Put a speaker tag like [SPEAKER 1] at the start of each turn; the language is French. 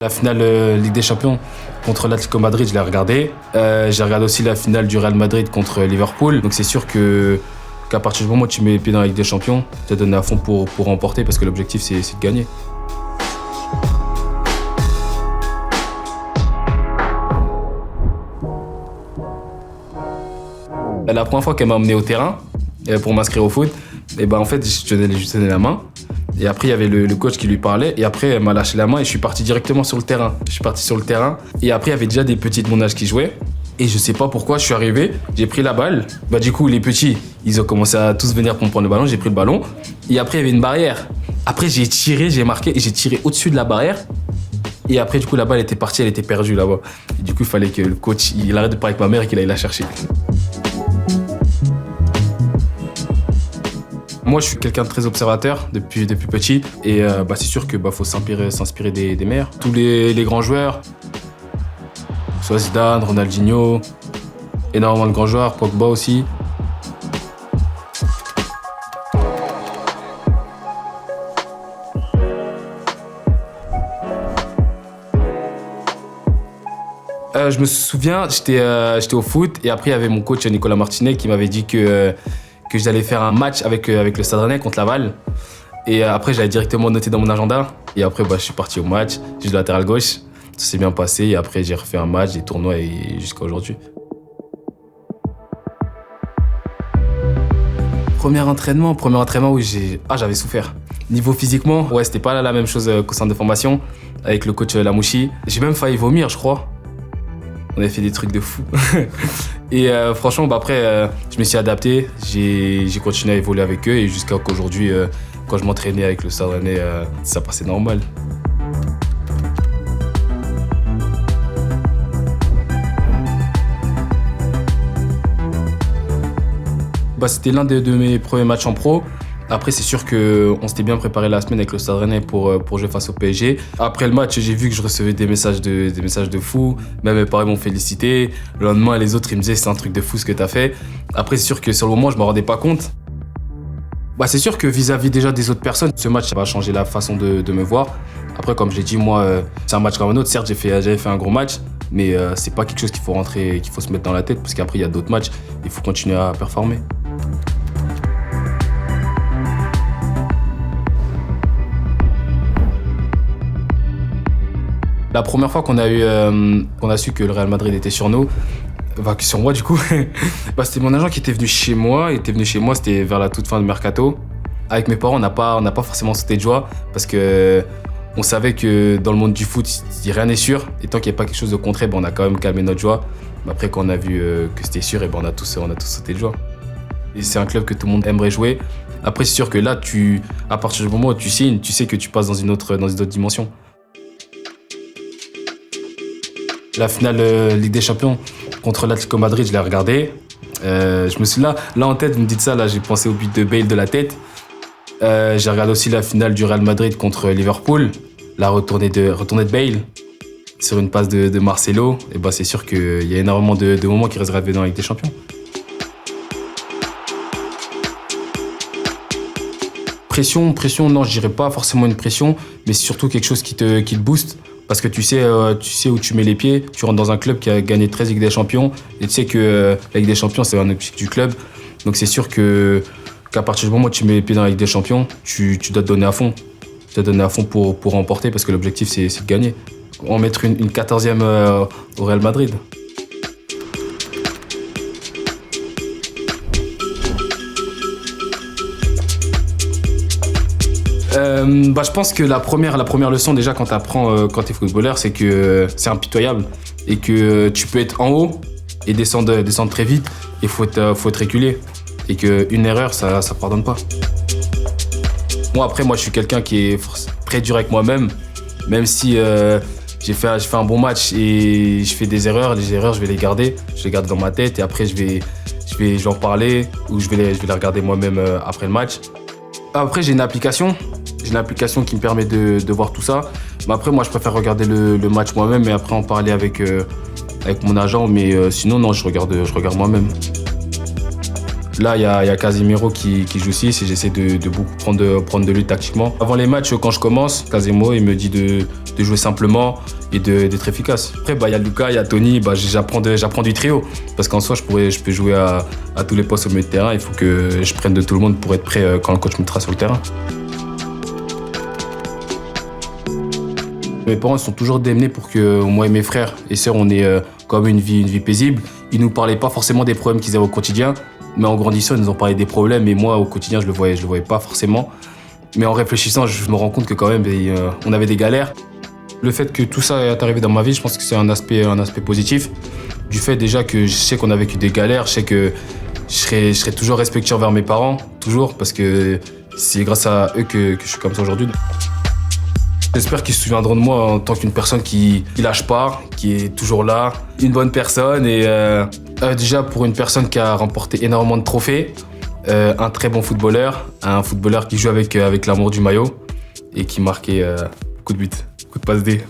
[SPEAKER 1] La finale Ligue des Champions contre l'Atlético Madrid, je l'ai regardé. J'ai regardé aussi la finale du Real Madrid contre Liverpool. Donc c'est sûr qu'à partir du moment où tu mets les pieds dans la Ligue des Champions, tu te donnes à fond pour remporter parce que l'objectif c'est de gagner. La première fois qu'elle m'a emmené au terrain pour m'inscrire au foot, et ben en fait je tenais la main. Et après, il y avait le coach qui lui parlait. Et après, elle m'a lâché la main et je suis parti directement sur le terrain. Je suis parti sur le terrain. Et après, il y avait déjà des petits de mon âge qui jouaient. Et je sais pas pourquoi, je suis arrivé, j'ai pris la balle. Du coup, les petits, ils ont commencé à tous venir pour me prendre le ballon. J'ai pris le ballon. Et après, il y avait une barrière. Après, j'ai tiré, j'ai marqué et j'ai tiré au-dessus de la barrière. Et après, du coup, la balle était partie, elle était perdue là-bas. Et du coup, il fallait que le coach, il arrête de parler avec ma mère et qu'il aille la chercher. Moi, je suis quelqu'un de très observateur depuis petit. Et c'est sûr qu'il faut s'inspirer des meilleurs. Tous les grands joueurs, soit Zidane, Ronaldinho, énormément de grands joueurs, Pogba aussi. Je me souviens, j'étais au foot et après, il y avait mon coach Nicolas Martinet qui m'avait dit que j'allais faire un match avec le Stade Rennais contre Laval. Et après, j'avais directement noté dans mon agenda. Et après, je suis parti au match. J'ai joué latéral gauche. Ça s'est bien passé. Et après, j'ai refait un match, des tournois et jusqu'à aujourd'hui. Premier entraînement où j'avais souffert. Niveau physiquement, c'était pas la même chose qu'au centre de formation avec le coach Lamouchi. J'ai même failli vomir, je crois. On avait fait des trucs de fou. Et franchement, après, je me suis adapté. J'ai continué à évoluer avec eux et jusqu'à qu'aujourd'hui, quand je m'entraînais avec le Stade Rennais, ça passait normal. C'était l'un de mes premiers matchs en pro. Après, c'est sûr qu'on s'était bien préparé la semaine avec le Stade Rennais pour jouer face au PSG. Après le match, j'ai vu que je recevais des messages de fou. Même mes parents m'ont félicité. Le lendemain, les autres, ils me disaient c'est un truc de fou ce que t'as fait. Après, c'est sûr que sur le moment, je me rendais pas compte. C'est sûr que vis-à-vis déjà des autres personnes, ce match ça va changer la façon de me voir. Après, comme je l'ai dit, moi, c'est un match comme un autre. Certes, j'avais fait un gros match, mais c'est pas quelque chose qu'il faut se mettre dans la tête parce qu'après, il y a d'autres matchs. Il faut continuer à performer. La première fois qu'on a su que le Real Madrid était sur nous, sur moi du coup, c'était mon agent qui était venu chez moi. C'était vers la toute fin de mercato. Avec mes parents, on n'a pas forcément sauté de joie parce que on savait que dans le monde du foot, rien n'est sûr. Et tant qu'il n'y a pas quelque chose de concret, on a quand même calmé notre joie. Après, quand on a vu que c'était sûr, on a tous sauté de joie. Et c'est un club que tout le monde aimerait jouer. Après, c'est sûr que là, à partir du moment où tu signes, tu sais que tu passes dans une autre dimension. La finale Ligue des Champions contre l'Atlético Madrid, je l'ai regardé. Je me suis là en tête, vous me dites ça, là, j'ai pensé au but de Bale de la tête. J'ai regardé aussi la finale du Real Madrid contre Liverpool, la retournée de Bale sur une passe de Marcelo. Et c'est sûr qu'il y a énormément de moments qui restent gravés dans la Ligue des Champions. Pression, non, je dirais pas forcément une pression, mais c'est surtout quelque chose qui te booste. Parce que tu sais où tu mets les pieds, tu rentres dans un club qui a gagné 13 Ligues des Champions, et tu sais que la Ligue des Champions, c'est un objectif du club. Donc c'est sûr qu'à partir du moment où tu mets les pieds dans la Ligue des Champions, tu dois te donner à fond. Tu dois te donner à fond pour remporter, parce que l'objectif, c'est de gagner. En mettre une 14e au Real Madrid. Je pense que la première leçon déjà quand t'es footballeur, c'est que c'est impitoyable et que tu peux être en haut et descendre très vite et faut être reculé et qu'une erreur ça pardonne pas. Moi je suis quelqu'un qui est très dur avec moi-même, même si j'ai fait un bon match et je fais des erreurs, les erreurs je vais les garder dans ma tête et après je vais en parler ou je vais les regarder moi-même après le match. Après j'ai une application qui me permet de voir tout ça. Mais après, moi, je préfère regarder le match moi-même et après en parler avec mon agent. Mais sinon, non, je regarde moi-même. Là, il y a Casemiro qui joue 6 et j'essaie de beaucoup prendre de lui tactiquement. Avant les matchs, quand je commence, Casemiro, il me dit de jouer simplement et d'être efficace. Après, il y a Lucas, il y a Tony, j'apprends du trio. Parce qu'en soi, je peux jouer à tous les postes au milieu de terrain. Il faut que je prenne de tout le monde pour être prêt quand le coach me mettra sur le terrain. Mes parents sont toujours démenés pour que moi et mes frères et sœurs, on ait quand même une vie paisible. Ils nous parlaient pas forcément des problèmes qu'ils avaient au quotidien, mais en grandissant, ils nous ont parlé des problèmes. Et moi, au quotidien, je le voyais pas forcément. Mais en réfléchissant, je me rends compte que quand même, on avait des galères. Le fait que tout ça est arrivé dans ma vie, je pense que c'est un aspect positif. Du fait déjà que je sais qu'on a vécu des galères, je sais que je serai toujours respectueux envers mes parents, toujours, parce que c'est grâce à eux que je suis comme ça aujourd'hui. J'espère qu'ils se souviendront de moi en tant qu'une personne qui lâche pas, qui est toujours là, une bonne personne et déjà pour une personne qui a remporté énormément de trophées, un très bon footballeur, un footballeur qui joue avec l'amour du maillot et qui marquait beaucoup de buts, beaucoup de passes D.